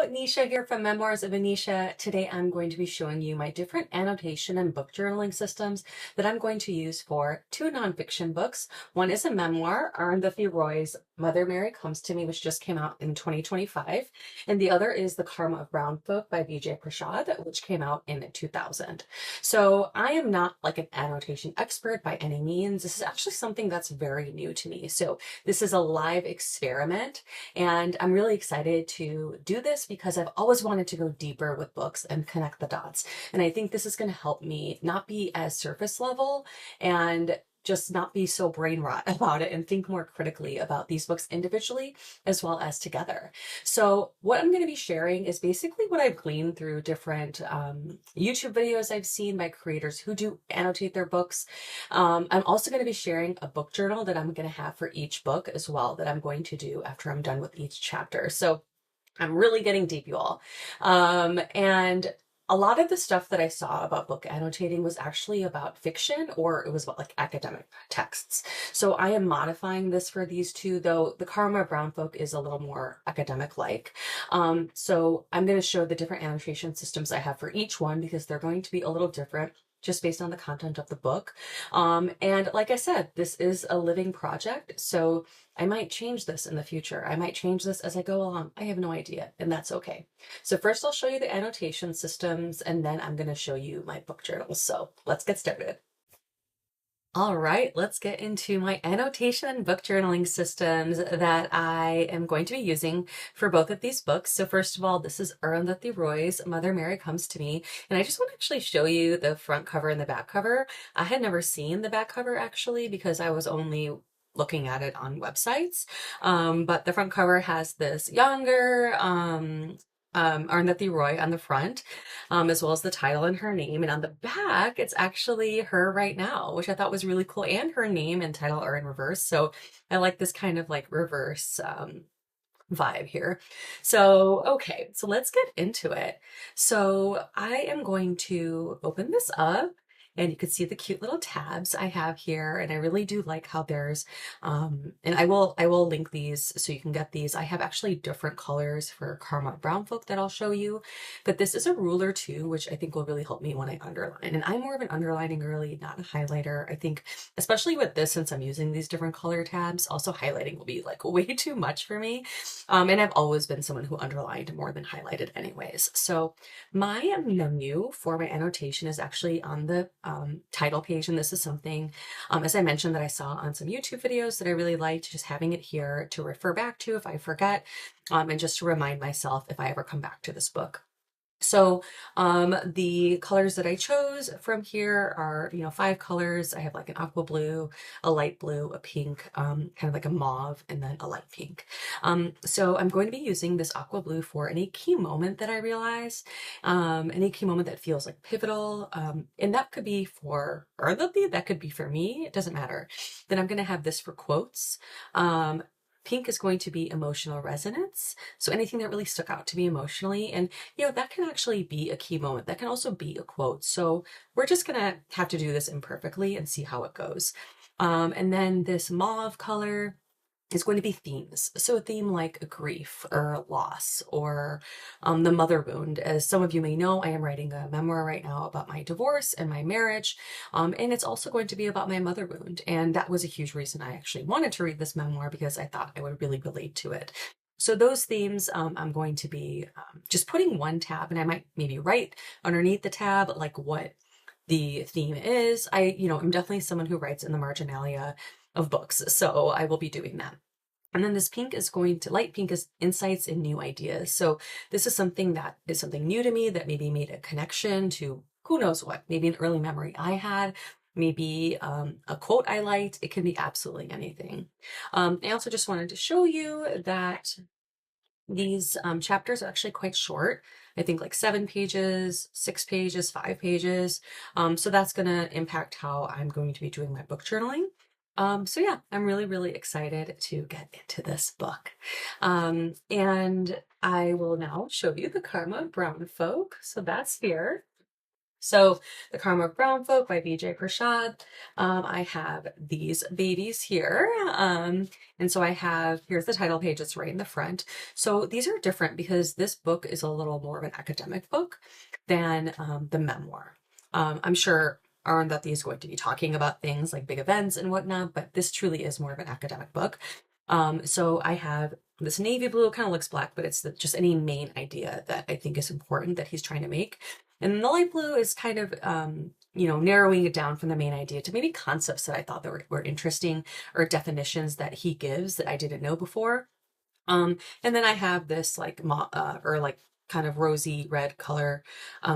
Nisha here from Memoirs of Anisha. Today I'm going to be showing you my different annotation and book journaling systems that I'm going to use for two nonfiction books. One is a memoir, Arundhati Roy's Mother Mary Comes to Me, which just came out in 2025. And the other is The Karma of Brown Folk by Vijay Prashad, which came out in 2000. So I am not like an annotation expert by any means. This is actually something that's very new to me. So this is a live experiment, and I'm really excited to do this because I've always wanted to go deeper with books and connect the dots. And I think this is going to help me not be as surface level and just not be so brain rot about it and think more critically about these books individually as well as together. So what I'm going to be sharing is basically what I've gleaned through different YouTube videos I've seen by creators who do annotate their books. I'm also going to be sharing a book journal that I'm going to have for each book as well that I'm going to do after I'm done with each chapter. So I'm really getting deep, you all. And a lot of the stuff that I saw about book annotating was actually about fiction, or it was about like academic texts. So I am modifying this for these two, though The Karma of Brown Folk is a little more academic-like. So I'm going to show the different annotation systems I have for each one because they're going to be a little different just based on the content of the book. And like I said, this is a living project, so I might change this in the future. I might change this as I go along. I have no idea, and that's okay. So first I'll show you the annotation systems, and then I'm going to show you my book journals. So let's get started. All right, let's get into my annotation and book journaling systems that I am going to be using for both of these books. So first of all, this is Arundhati Roy's Mother Mary Comes to Me. And I just want to actually show you the front cover and the back cover. I had never seen the back cover actually because I was only looking at it on websites. But the front cover has this younger Arundhati Roy on the front, as well as the title and her name. And on the back, it's actually her right now, which I thought was really cool. And her name and title are in reverse. So I like this kind of like reverse vibe here. So, okay, so let's get into it. So I am going to open this up. And you can see the cute little tabs I have here. And I really do like how there's, and I will link these so you can get these. I have actually different colors for Karma Brown Folk that I'll show you. But this is a ruler too, which I think will really help me when I underline. And I'm more of an underlining girly, not a highlighter. I think, especially with this, since I'm using these different color tabs, also highlighting will be like way too much for me. And I've always been someone who underlined more than highlighted anyways. So my menu for my annotation is actually on the title page. And this is something, as I mentioned, that I saw on some YouTube videos that I really liked, just having it here to refer back to if I forget, and just to remind myself if I ever come back to this book. So the colors that I chose from here are, 5 colors. I have like an aqua blue, a light blue, a pink, kind of like a mauve, and then a light pink. So I'm going to be using this aqua blue for any key moment that I realize, any key moment that feels like pivotal. And that could be for Arundhati, that could be for me, it doesn't matter. Then I'm going to have this for quotes. Pink is going to be emotional resonance. So anything that really stuck out to me emotionally. And, that can actually be a key moment. That can also be a quote. So we're just going to have to do this imperfectly and see how it goes. And then this mauve color is going to be themes. So a theme like grief or loss or the mother wound. As some of you may know, I am writing a memoir right now about my divorce and my marriage. And it's also going to be about my mother wound. And that was a huge reason I actually wanted to read this memoir because I thought I would really relate to it. So those themes, I'm going to be just putting one tab, and I might maybe write underneath the tab like what the theme is. I'm definitely someone who writes in the marginalia of books, so I will be doing that. And then this pink is light pink is insights and new ideas. So this is something that is something new to me that maybe made a connection to who knows what, maybe an early memory I had, maybe a quote I liked. It can be absolutely anything. I also just wanted to show you that these chapters are actually quite short. I think like 7 pages, 6 pages, 5 pages. So that's going to impact how I'm going to be doing my book journaling. So yeah, I'm really, really excited to get into this book. And I will now show you the Karma of Brown Folk. So that's here. So The Karma of Brown Folk by Vijay Prashad. I have these babies here. And so here's the title page, it's right in the front. So these are different because this book is a little more of an academic book than the memoir. I'm sure Arundhati is going to be talking about things like big events and whatnot, but this truly is more of an academic book. So I have this navy blue, kind of looks black, but it's just any main idea that I think is important that he's trying to make. And the light blue is kind of, narrowing it down from the main idea to maybe concepts that I thought that were interesting or definitions that he gives that I didn't know before. And then I have this kind of rosy red color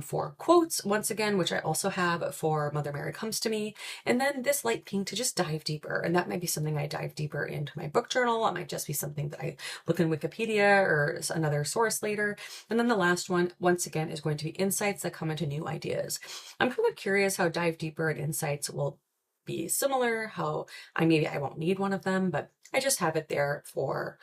for quotes once again, which I also have for Mother Mary Comes to Me. And then this light pink to just dive deeper. And that might be something I dive deeper into my book journal. It might just be something that I look in Wikipedia or another source later. And then the last one, once again, is going to be insights that come into new ideas. I'm kind of curious how dive deeper and insights will be similar, how maybe I won't need one of them, but I just have it there for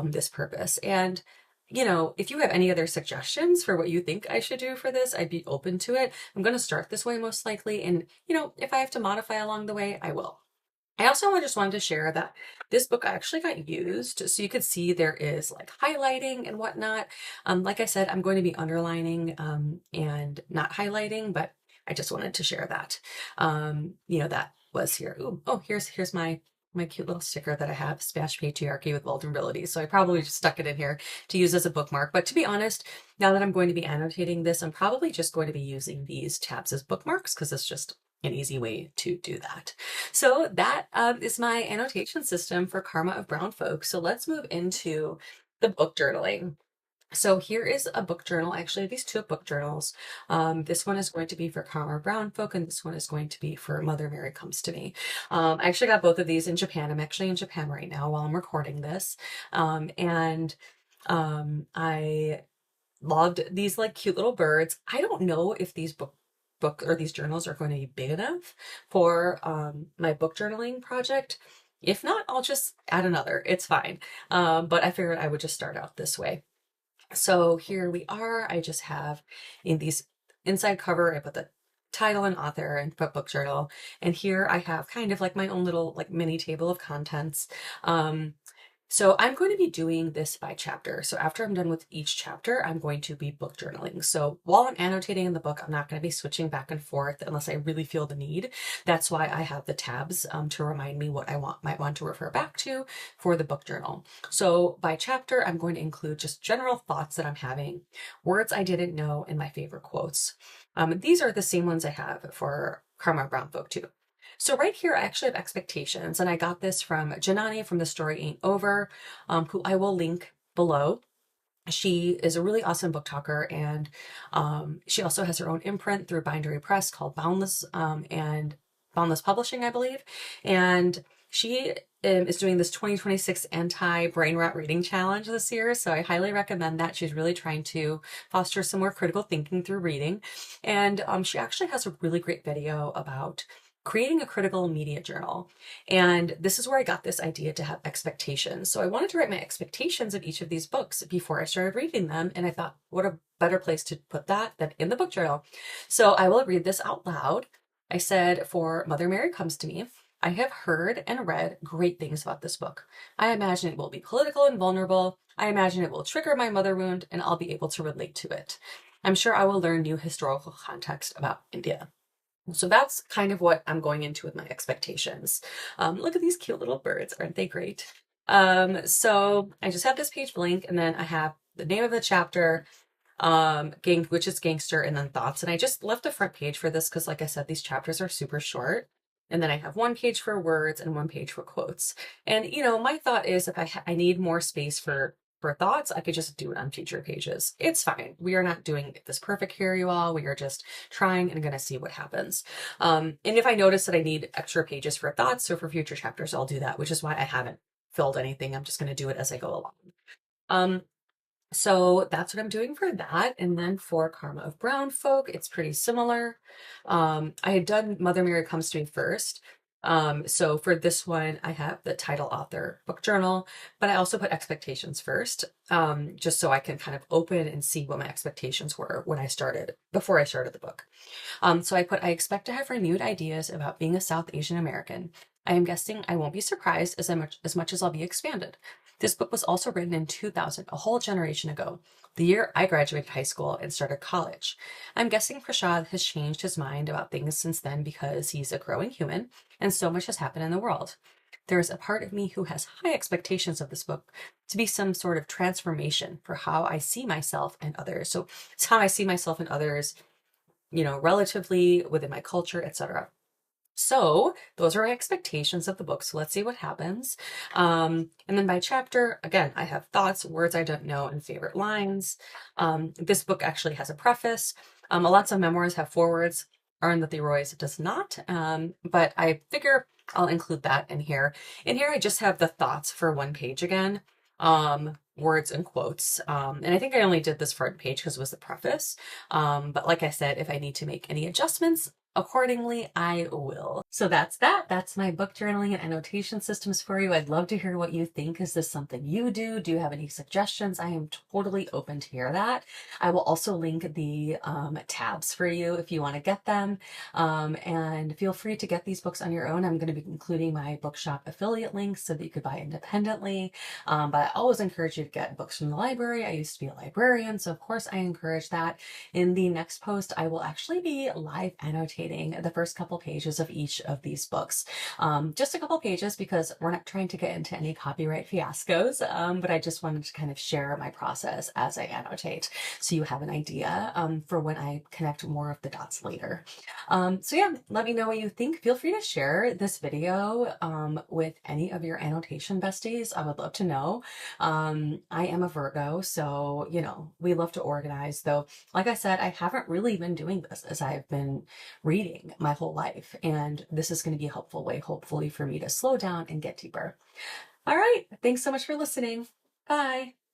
this purpose. And if you have any other suggestions for what you think I should do for this, I'd be open to it. I'm going to start this way most likely. And, if I have to modify along the way, I will. I also just wanted to share that this book actually got used. So you could see there is like highlighting and whatnot. Like I said, I'm going to be underlining and not highlighting, but I just wanted to share that. That was here. Ooh, oh, here's my cute little sticker that I have, Smash Patriarchy with Vulnerability. So I probably just stuck it in here to use as a bookmark. But to be honest, now that I'm going to be annotating this, I'm probably just going to be using these tabs as bookmarks because it's just an easy way to do that. So that is my annotation system for Karma of Brown Folk. So let's move into the book journaling. So here is a book journal. Actually, these two book journals. This one is going to be for Karma Brown Folk, and this one is going to be for Mother Mary Comes to Me. I actually got both of these in Japan. I'm actually in Japan right now while I'm recording this. I loved these like cute little birds. I don't know if these book or these journals are going to be big enough for my book journaling project. If not, I'll just add another. It's fine. But I figured I would just start out this way. So here we are. I just have in these inside cover, I put the title and author and put book journal. And here I have kind of like my own little like mini table of contents. So I'm going to be doing this by chapter. So after I'm done with each chapter, I'm going to be book journaling. So while I'm annotating in the book, I'm not going to be switching back and forth unless I really feel the need. That's why I have the tabs to remind me what I might want to refer back to for the book journal. So by chapter, I'm going to include just general thoughts that I'm having, words I didn't know, and my favorite quotes. These are the same ones I have for Karma Brown Folk too. So right here, I actually have expectations, and I got this from Jananie from The Story Ain't Over, who I will link below. She is a really awesome book talker, and she also has her own imprint through Bindery Press called Boundless and Boundless Publishing, I believe. And she is doing this 2026 anti-brain rot reading challenge this year. So I highly recommend that. She's really trying to foster some more critical thinking through reading. And she actually has a really great video about creating a critical media journal. And this is where I got this idea to have expectations. So I wanted to write my expectations of each of these books before I started reading them. And I thought, what a better place to put that than in the book journal. So I will read this out loud. I said, for Mother Mary Comes to Me, I have heard and read great things about this book. I imagine it will be political and vulnerable. I imagine it will trigger my mother wound and I'll be able to relate to it. I'm sure I will learn new historical context about India. So that's kind of what I'm going into with my expectations. Look at these cute little birds. Aren't they great? So I just have this page blank, and then I have the name of the chapter, which is Gangster, and then thoughts. And I just left a front page for this because, like I said, these chapters are super short. And then I have one page for words and one page for quotes. And, my thought is if I need more space for thoughts, I could just do it on future pages. It's fine. We are not doing this perfect here, you all. We are just trying and going to see what happens. And if I notice that I need extra pages for thoughts, so for future chapters, I'll do that, which is why I haven't filled anything. I'm just going to do it as I go along. So that's what I'm doing for that. And then for Karma of Brown Folk, it's pretty similar. I had done Mother Mary Comes to Me first. So for this one, I have the title, author, book journal, but I also put expectations first, just so I can kind of open and see what my expectations were before I started the book. So I put, I expect to have renewed ideas about being a South Asian American. I am guessing I won't be surprised as much as I'll be expanded. This book was also written in 2000, a whole generation ago, the year I graduated high school and started college. I'm guessing Prashad has changed his mind about things since then because he's a growing human and so much has happened in the world. There is a part of me who has high expectations of this book to be some sort of transformation for how I see myself and others. So it's how I see myself and others, relatively within my culture, etc. So those are expectations of the book. So let's see what happens. And then by chapter, again, I have thoughts, words I don't know, and favorite lines. This book actually has a preface. Lots of memoirs have forewords. Arundhati Roy's does not, but I figure I'll include that in here. In here, I just have the thoughts for one page again, words and quotes. And I think I only did this front page because it was the preface. But like I said, if I need to make any adjustments, accordingly, I will. So that's that. That's my book journaling and annotation systems for you. I'd love to hear what you think. Is this something you do? Do you have any suggestions? I am totally open to hear that. I will also link the tabs for you if you want to get them. And feel free to get these books on your own. I'm going to be including my bookshop affiliate links so that you could buy independently. But I always encourage you to get books from the library. I used to be a librarian, so of course I encourage that. In the next post, I will actually be live annotating the first couple pages of each of these books. Just a couple pages because we're not trying to get into any copyright fiascos, but I just wanted to kind of share my process as I annotate so you have an idea for when I connect more of the dots later. So yeah, let me know what you think. Feel free to share this video with any of your annotation besties. I would love to know. I am a Virgo, so we love to organize, though like I said, I haven't really been doing this as I've been reading my whole life, and this is going to be a helpful way, hopefully, for me to slow down and get deeper. All right, thanks so much for listening. Bye.